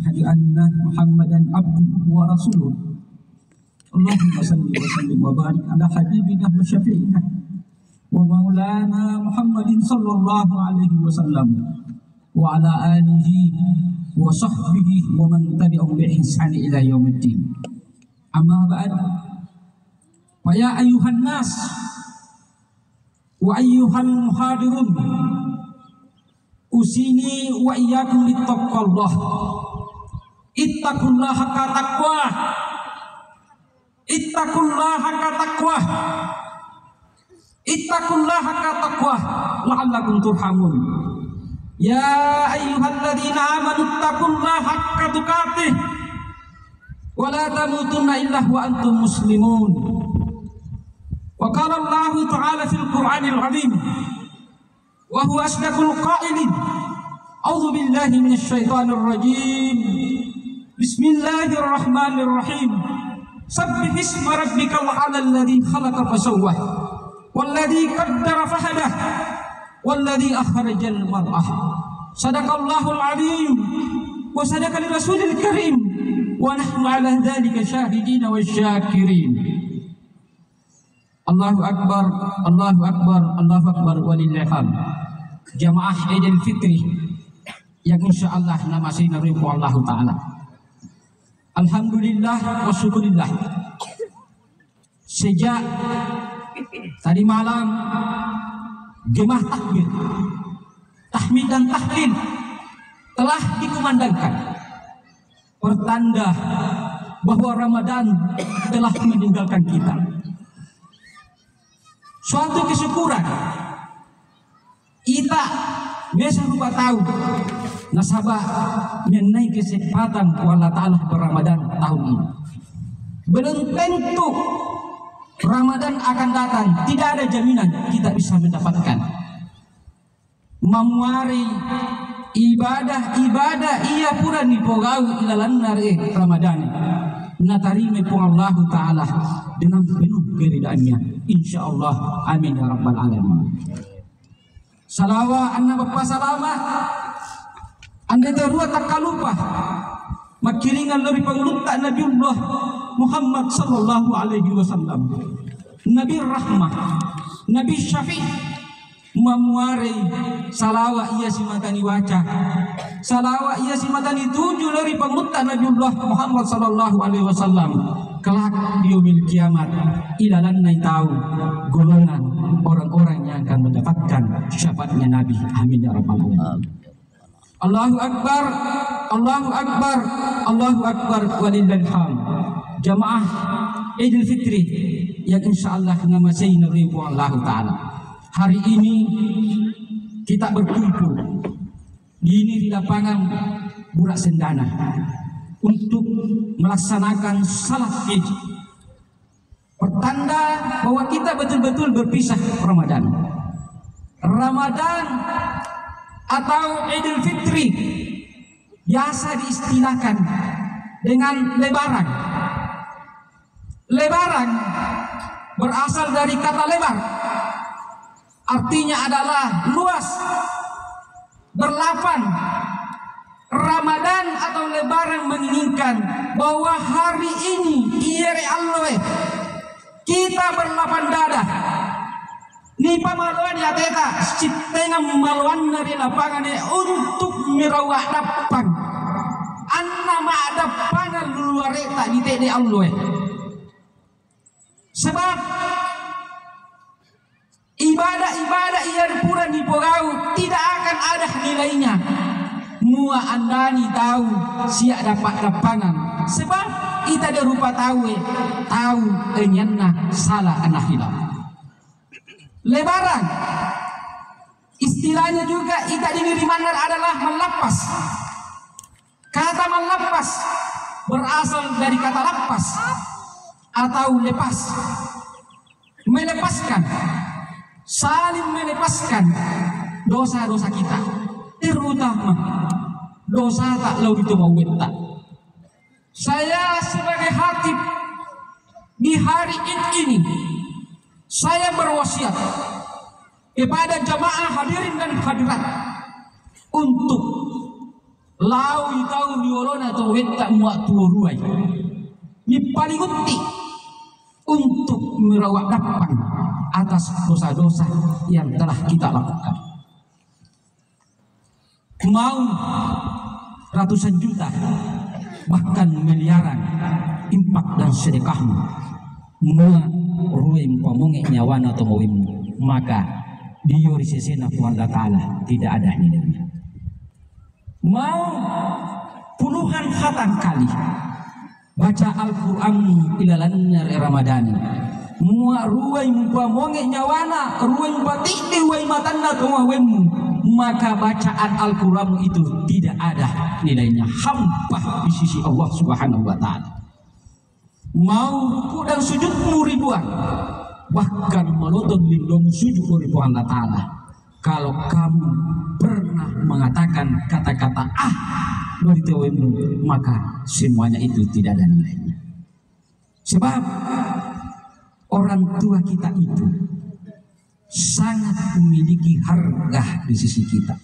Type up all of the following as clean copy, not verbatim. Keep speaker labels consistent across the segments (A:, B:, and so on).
A: أشهد أن محمدا عبده ورسوله اللهم صل وسلم وبارك على حبيبنا وشفيعنا ومولانا محمد صلى الله عليه وسلم وعلى آله وصحبه ومن تبعهم بإحسان إلى يوم الدين. أما بعد فيا أيها الناس وأيها المحاضرون أوصيني وإياكم بتقوى الله. Ittaqullah haqqa taqwah. Ittaqullah haqqa taqwah. Ittaqullah haqqa taqwah la'allakum turhamun. Ya ayyuhalladzina amanu ittaqullaha haqqa tuqatih wa la tamutunna illa wa antum muslimun. Wa qala Allah ta'ala fil Qur'anil 'azim wa huwa asdaqul qa'ilin. A'udzu billahi minasy syaithanir rajim. Bismillahirrahmanirrahim. Sabbih isma rabbikal a'lal ladzi khalaqa fasawwah walladzi qaddara fahadah walladzi akhrajal mar'ah. Shadaqallahul 'azim wa sadaqal rasulil karim wa nahnu 'ala dzalika syahidin wa syakirin. Allahu akbar, Allahu akbar, Allahu akbar walillahil hamd. Jamaah Idul Fitri yang insyaallah nama sayna Allah taala. Alhamdulillah wa syukurillah. Sejak tadi malam gemah takbir, tahmid dan tahlil telah dikumandangkan, pertanda bahwa Ramadan telah meninggalkan kita. Suatu kesyukuran kita biasa lupa tahu nasabah mengenai kesempatan Allah Ta'ala berRamadan tahun ini. Belum tentu Ramadan akan datang, tidak ada jaminan kita bisa mendapatkan. Memuari ibadah ia pura nipogau ilalan nari Ramadan. Natarime pun Allah Ta'ala dengan penuh keridaannya. InsyaAllah amin ya rabbal alamin. Salawat anna bapak salama anda terua tak kalupa makiringan dari penguluntak Nabiullah Muhammad sallallahu alaihi wasallam, Nabi rahmah, Nabi syafi' memuari salawat ia simatani waca, salawat ia simatani tujuh dari penguluntak Nabiullah Muhammad sallallahu alaihi wasallam. Kelak di yaumil kiamat ilalan nai tahu golongan orang-orang yang akan mendapatkan syafaatnya Nabi. Amin ya rabbal alamin. Allahu akbar, Allahu akbar, Allahu akbar walillahil hamd. Jamaah Idul Fitri yang insyaallah nama sayna Allah taala. Hari ini kita berkumpul di lapangan Burak Sendana untuk melaksanakan salat Id, pertanda bahwa kita betul-betul berpisah Ramadan. Ramadan atau Idul Fitri biasa diistilahkan dengan lebaran. Lebaran berasal dari kata lebar, artinya adalah luas, berlapang. Ramadan atau lebaran menginginkan bahwa hari ini iere Allah kita berlapan dada ni pamaluan ya teta citengam maluan dari lapangan untuk mirawak dapan anna ma'adapan luar eta di tede Allah. Sebab ibadah iar pura di pogau tidak akan ada nilainya. Mua andani tahu siap dapat lapangan sebab kita ada rupa tahu enyanna salah anak hilang. Lebaran istilahnya juga kita di Mandar adalah melepas. Kata melepas berasal dari kata lepas atau lepas, melepaskan, saling melepaskan dosa-dosa kita, terutama dosa tak lau itu mau minta. Saya sebagai khatib di hari Id ini, saya berwasiat kepada jamaah hadirin dan hadirat untuk lau itau diolona to wetta muat turuai mi paligutti untuk merawat dapan atas dosa-dosa yang telah kita lakukan. Mau ratusan juta bahkan miliaran impak dan sedekahmu mua ruim pamonge nyawana atau mawim, maka di sesena Tuhan Ta'ala tidak ada nilainya. Mau puluhan khatam kali baca Al-Quran ilalannar Ramadhani mua ruim pamonge nyawana ruim patih wai matanna atau mawim, maka bacaan Al-Quran itu tidak ada nilainya, hampa di sisi Allah Subhanahu wa Ta'ala. Mau ruku dan sujudmu ribuan, bahkan melotot lindung sujud ribuan Allah Ta'ala, kalau kamu pernah mengatakan kata-kata dari tewemu, maka semuanya itu tidak ada nilainya. Sebab orang tua kita itu sangat memiliki harga di sisi kita.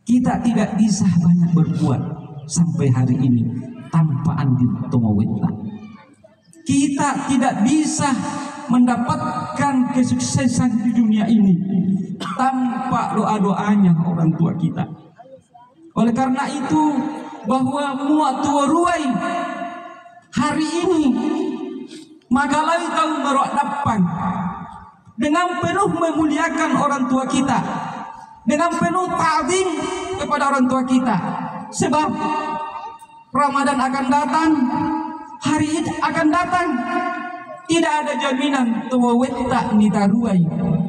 A: Kita tidak bisa banyak berbuat sampai hari ini tanpa andil tumawita. Kita tidak bisa mendapatkan kesuksesan di dunia ini tanpa doa-doanya orang tua kita. Oleh karena itu, bahwa muat tua ruai hari ini maka lai tahu meroak dapan dengan penuh memuliakan orang tua kita, dengan penuh ta'zim kepada orang tua kita. Sebab Ramadan akan datang, hari ini akan datang, tidak ada jaminan tua weta nitaruai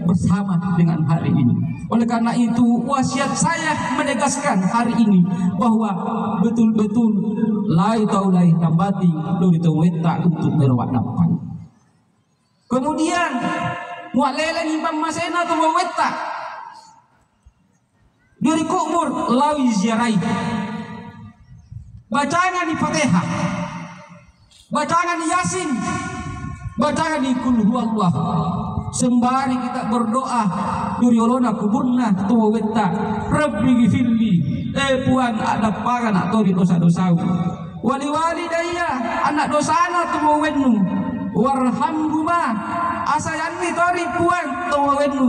A: bersama dengan hari ini. Oleh karena itu wasiat saya menegaskan hari ini bahwa betul-betul lai taulai tambati dari tua weta untuk merawat dapat. Kemudian mualele nimbang masena tua weta dari kubur lawi ziarai. Bacaan di Fatihah, bacaan di Yasin, bacaan di Qul Huwallah. Sembari kita berdoa, duriolona kuburna tuwa wetta, Rabbi gifirli, puan ada pagan atau di dosa-dosa. Wali-wali daya anak dosana tuwa wennu, warhamhuma asayanni tori puan tuwa wennu,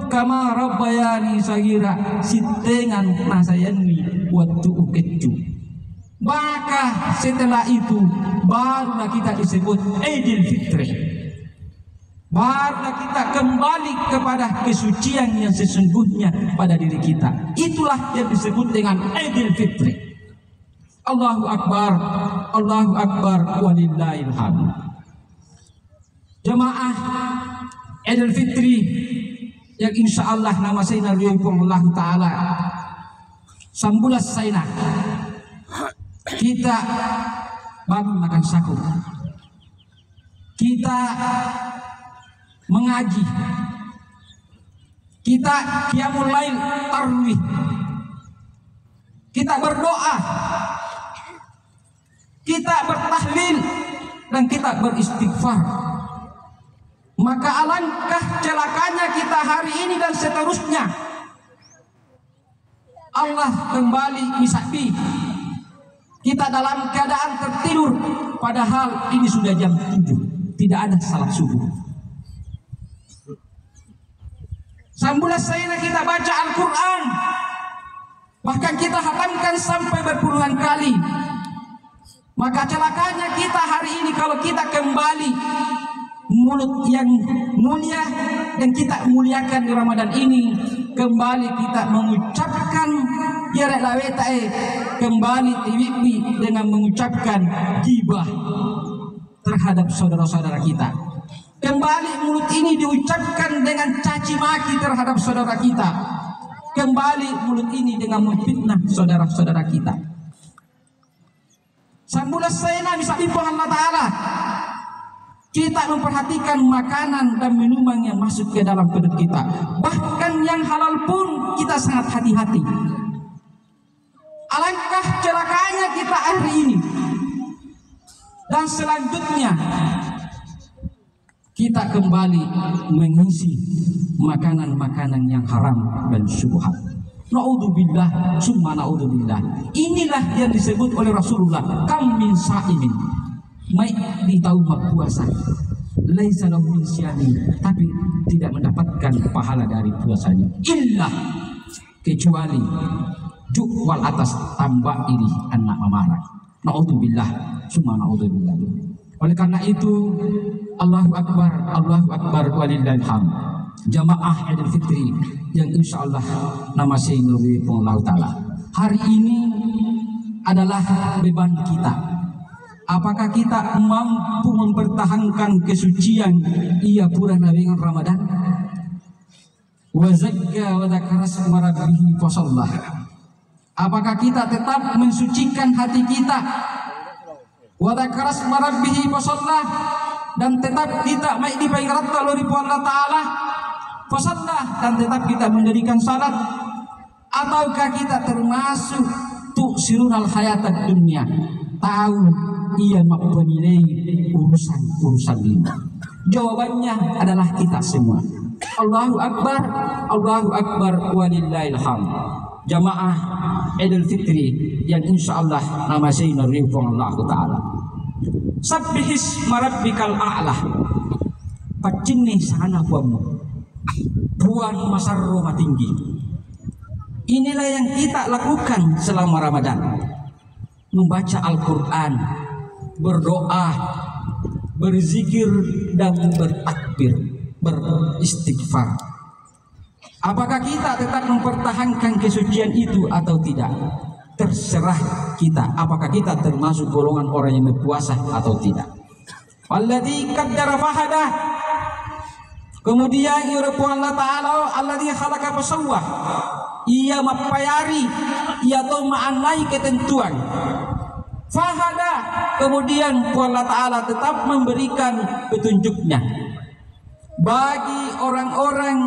A: kama rabbayani sagira sitengan nasayanni waktu ukecu. Maka setelah itu barulah kita disebut Idul Fitri. Barulah kita kembali kepada kesucian yang sesungguhnya pada diri kita. Itulah yang disebut dengan Idul Fitri. Allahu Akbar, Allahu Akbar, walillahil hamd. Jemaah Idul Fitri yang insya Allah nama saya Allah Ta'ala sambulas saina. Kita bangun makan sahur, kita mengaji, kita qiyamul lail tarawih, kita berdoa, kita bertahlil, dan kita beristighfar. Maka alangkah celakanya kita hari ini dan seterusnya. Allah kembali misabi kita dalam keadaan tertidur, padahal ini sudah jam 7, tidak ada salat subuh. Sambulas sayana kita baca Al-Quran, bahkan kita hatamkan sampai berpuluhan kali. Maka celakanya kita hari ini kalau kita kembali mulut yang mulia dan kita muliakan di Ramadan ini, kembali kita mengucapkan ya lawetae, kembali tiwiwi dengan mengucapkan gibah terhadap saudara-saudara kita. Kembali mulut ini diucapkan dengan caci maki terhadap saudara kita. Kembali mulut ini dengan memfitnah saudara-saudara kita. Sambulas sayana bisa Allah Ta'ala. Kita memperhatikan makanan dan minuman yang masuk ke dalam perut kita. Bahkan yang halal pun kita sangat hati-hati. Alangkah celakanya kita hari ini. Dan selanjutnya kita kembali mengisi makanan-makanan yang haram dan syubhat. Naudzubillah, summa naudzubillah. Inilah yang disebut oleh Rasulullah, kam min sa'imin, mai di tahun puasa, laisa lahu min siyami, tapi tidak mendapatkan pahala dari puasanya, illa kecuali juk wal atas tambah iri anak memarah. Naudzubillah, summa naudzubillah. Oleh karena itu, Allahu Akbar walillahil hamd. Jamaah Idul Fitri yang insya Allah nama Sayyidina Allah Ta'ala. Hari ini adalah beban kita. Apakah kita mampu mempertahankan kesucian ia bulan Ramadan? Wa zakka wa dzakara isma rabbih fasallah. Apakah kita tetap mensucikan hati kita? Wa dzakara isma rabbih fasallah, dan tetap kita mai dipanggil oleh Allah Ta'ala fasallah, dan tetap kita mendirikan salat, ataukah kita termasuk tuksirunal hayatad dunia, tahu ia mempunyai urusan dunia? Jawabannya adalah kita semua. Allahu Akbar walillahil hamd. Jamaah Idul Fitri yang insya Allah nama Sayyidina Allah Ta'ala. Sabbihis marabbikal a'lah, pacini sana buamu buan masar rumah tinggi. Inilah yang kita lakukan selama Ramadan. Membaca Al-Quran, berdoa, berzikir, dan bertakbir, beristighfar. Apakah kita tetap mempertahankan kesucian itu atau tidak? Terserah kita. Apakah kita termasuk golongan orang yang berpuasa atau tidak? Alladzi qaddara fahadah. Kemudian Allah Ta'ala alladzi khalaqa fasawwah. Ia mempayari, ia tahu maknai ketentuan. Fahada, kemudian Allah Ta'ala tetap memberikan petunjuknya bagi orang-orang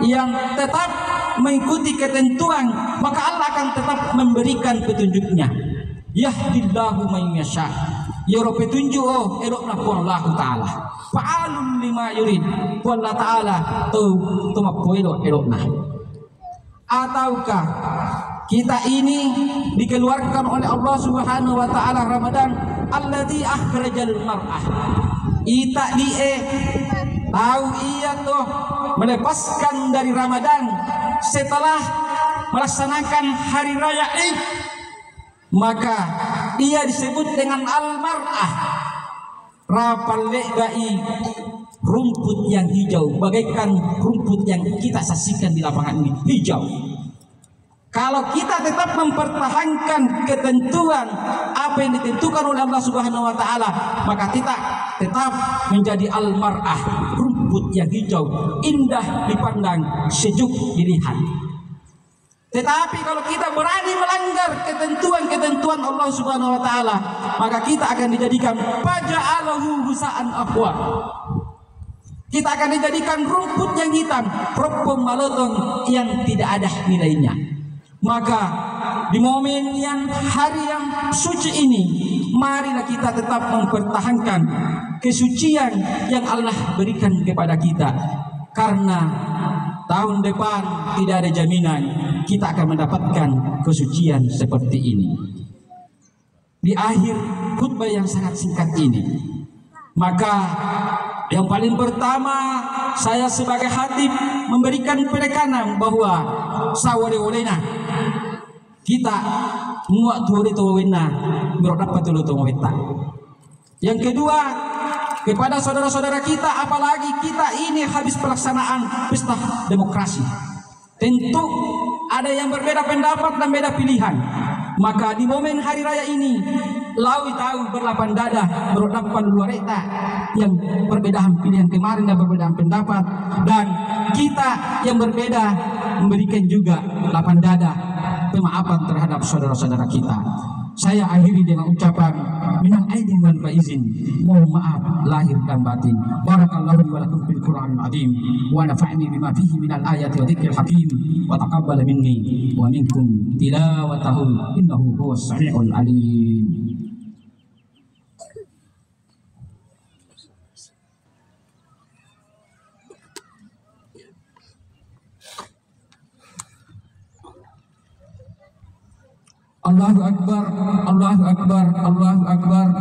A: yang tetap mengikuti ketentuan, maka Allah akan tetap memberikan petunjuknya. Yahdillahu man yasha, ya Rabb petunjuk elokna Allah Ta'ala. Fa'alun lima yurid, Allah Ta'ala tu mapoelo elokna. Ataukah kita ini dikeluarkan oleh Allah Subhanahu wa Ta'ala Ramadan alladzi akhrajal mar'ah, ita die tahu ia tuh melepaskan dari Ramadan setelah melaksanakan hari raya Id, maka dia disebut dengan al-mar'ah, rapalegai, rumput yang hijau, bagaikan rumput yang kita saksikan di lapangan ini, hijau. Kalau kita tetap mempertahankan ketentuan apa yang ditentukan oleh Allah Subhanahu wa Ta'ala, maka kita tetap menjadi al-mar'ah, rumput yang hijau, indah dipandang, sejuk dilihat. Tetapi kalau kita berani melanggar ketentuan-ketentuan Allah Subhanahu wa Ta'ala, maka kita akan dijadikan faja'alahu husa'an aqwa. Kita akan dijadikan rumput yang hitam, ropong malotong yang tidak ada nilainya. Maka di momen yang hari yang suci ini, marilah kita tetap mempertahankan kesucian yang Allah berikan kepada kita, karena tahun depan tidak ada jaminan kita akan mendapatkan kesucian seperti ini. Di akhir khutbah yang sangat singkat ini, maka yang paling pertama saya sebagai khatib memberikan penekanan bahwa sawari olena kita muat tuori towena dapat dulu toweta. Yang kedua, kepada saudara-saudara kita, apalagi kita ini habis pelaksanaan pesta demokrasi, tentu ada yang berbeda pendapat dan beda pilihan. Maka di momen hari raya ini, lawi tahu berlapan dada, berlapan luareta yang perbedaan pilihan kemarin dan perbedaan pendapat, dan kita yang berbeda memberikan juga lapan dada pemaafan terhadap saudara-saudara kita. Saya akhiri dengan ucapan minal aidin wal faizin, mohon maaf lahir dan batin. Barakallahu li wa lakum fil Qur'anil azim wa nafa'ni bima fihi minal ayati wa dzikril hakim wa taqabbal minni wa minkum tilawatahu innahu huwas samiul alim. Allahu Akbar, Allahu Akbar, Allahu Akbar,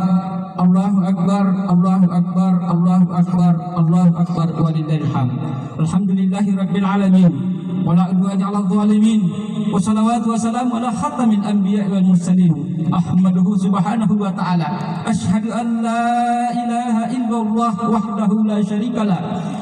A: Allahu Akbar, Allahu Akbar, Allahu Akbar, Allahu Akbar, walillahil hamd. Alhamdulillahi rabbil alamin, wala udwana 'alal zalimin, wa salawatu wa salamu ala khatamil anbiya wal mursalin. Ahmaduhu subhanahu wa ta'ala. Ashhadu an la ilaha illallah wahdahu la syarikalah,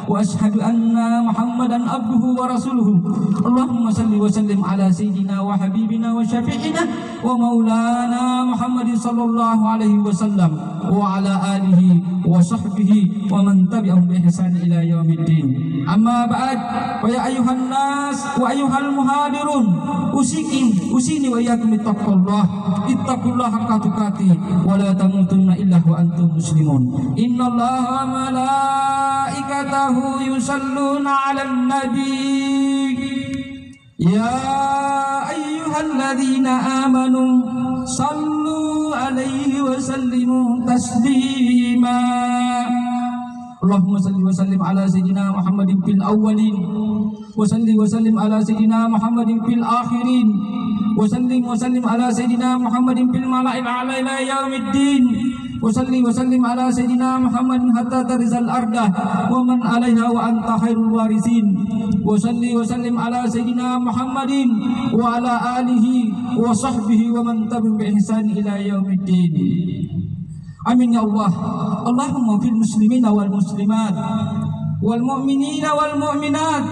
A: wa ashhadu anna Muhammadan abduhu wa rasuluhu. Allahumma salli wa sallim ala sayyidina wa habibina wa syafi'ina wa maulana Muhammadin sallallahu alaihi wasallam wa ala alihi wa sahbihi wa man tabi'ahum bi ihsan ila yaumiddin. Amma ba'd, wa ya ayuhan nas wa ayuhal muhadirun, usini wa iyyakum ittaqullaha haqqa tuqatih wa la tamutunna illa wa antum muslimun. Innallaha wa malaikatahu yusalluna 'alan nabi ya ayyuhalladzina amanu sallu 'alaihi wa sallimu taslima. Allahumma salli wa sallim ala sayyidina Muhammadin fil awwalin wa salli wa sallim ala sayyidina Muhammadin fil akhirin wa sallim ala sayyidina Muhammadin fil mala'il a'la ila yaumiddin wa sallim ala sayyidina Muhammadin hatta tarizal arda wa man 'alaiha wa anta khairul warisin wa sallim ala sayyidina Muhammadin wa ala alihi wa sahbihi wa man tabi'ahum bi ihsan ila yaumiddin. Amin ya Allah. Allahumma fil muslimina wal muslimat wal mu'minina wal mu'minat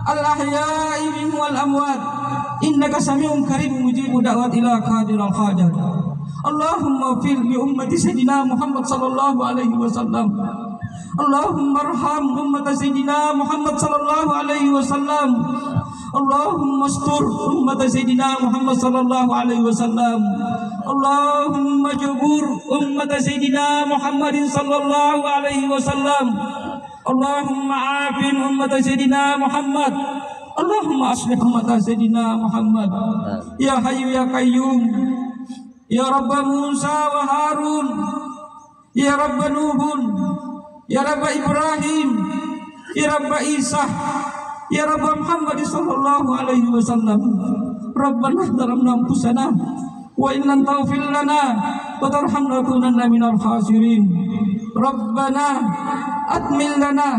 A: al ahya'i minhum wal amwat innaka sami'un qaribun mujibu da'wat ila qadir al qadir. Allahumma fil bi ummati sayyidina Muhammad sallallahu alaihi wasallam. Allahumma arham ummat sayyidina Muhammad sallallahu alaihi wasallam. Allahumma astur ummat sayyidina Muhammad sallallahu alaihi wasallam. Allahumma jabur ummat sayyidina Muhammadin sallallahu alaihi wasallam. Allahumma afin ummat sayyidina Muhammad. Allahumma aslih ummat sayyidina Muhammad. Ya hayyu ya qayyum, ya Rabba Musa wa Harun, ya Rabba Nuhun, ya Rabba Ibrahim, ya Rabba Isa, ya Rabba Muhammad sallallahu alaihi wasallam. Rabbana zalamna anfusana wa in lam taghfir lana wa tarhamna lanakunanna minal khasirin. Rabbana atmil lana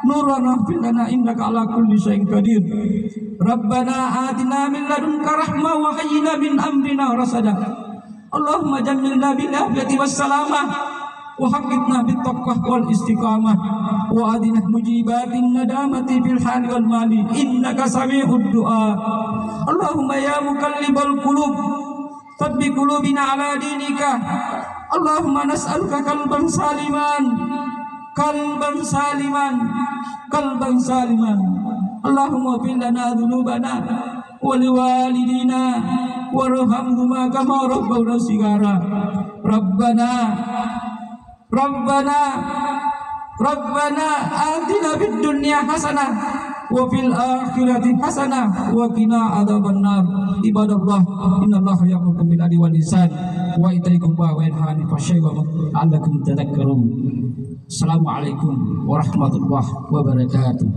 A: nurana fil lana innaka ala kulli syai'in qadir. Rabbana atina min ladunka rahmah wa hayyina min amrina rasada. Allahumma jammilna bil afiyati was salamah wa haqqitna bit taqwa wal istiqamah wa adina mujibatin nadamati fil hali wal mali innaka sami'ud du'a. Allahumma ya muqallibal qulub thabbit qulubina ala dinika. Allahumma nas'aluka qalban saliman, qalban saliman, qalban saliman. Allahumma fil lana dhunubana wa liwalidina warhamhuma kama rabbawna shigara. Rabbana atina fid dunya hasanah wa fil akhirati hasanah wa qina adzabannar. Ibadallah, innallaha ya'muru bil adli wal ihsan wa ita'ikum wa yanha 'anil fahsya'i wa munkari la'allakum tadhakkarun. Assalamualaikum warahmatullahi wabarakatuh.